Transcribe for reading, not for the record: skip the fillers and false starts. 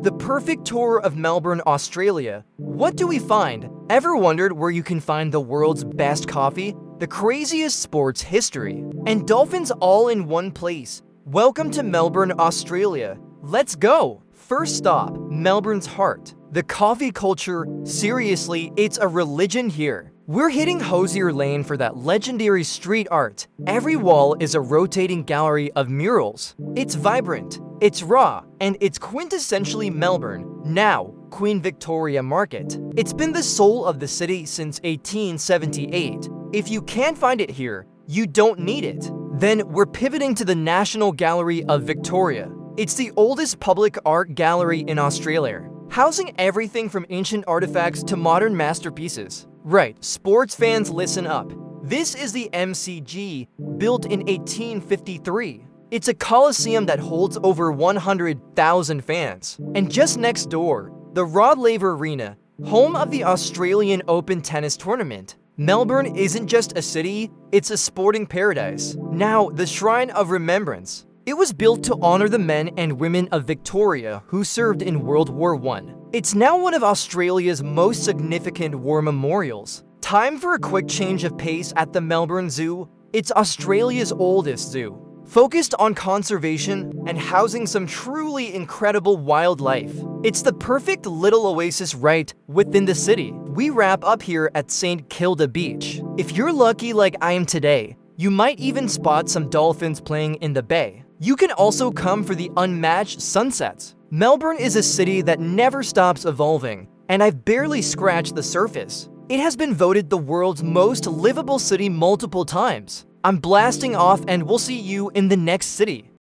The perfect tour of Melbourne, Australia. What do we find? Ever wondered where you can find the world's best coffee, the craziest sports history, and dolphins all in one place? Welcome to Melbourne, Australia. Let's go! First stop, Melbourne's heart. The coffee culture, seriously, it's a religion here. We're hitting Hosier Lane for that legendary street art. Every wall is a rotating gallery of murals. It's vibrant, it's raw, and it's quintessentially Melbourne. Now, Queen Victoria Market. It's been the soul of the city since 1878. If you can't find it here, you don't need it. Then we're pivoting to the National Gallery of Victoria. It's the oldest public art gallery in Australia, housing everything from ancient artifacts to modern masterpieces. Right, sports fans, listen up. This is the MCG, built in 1853. It's a coliseum that holds over 100,000 fans. And just next door, the Rod Laver Arena, home of the Australian Open tennis tournament. Melbourne isn't just a city, it's a sporting paradise. Now, the Shrine of Remembrance. It was built to honor the men and women of Victoria who served in World War I. It's now one of Australia's most significant war memorials. Time for a quick change of pace at the Melbourne Zoo. It's Australia's oldest zoo, focused on conservation and housing some truly incredible wildlife. It's the perfect little oasis right within the city. We wrap up here at St. Kilda Beach. If you're lucky like I am today, you might even spot some dolphins playing in the bay. You can also come for the unmatched sunsets. Melbourne is a city that never stops evolving, and I've barely scratched the surface. It has been voted the world's most livable city multiple times. I'm blasting off, and we'll see you in the next city.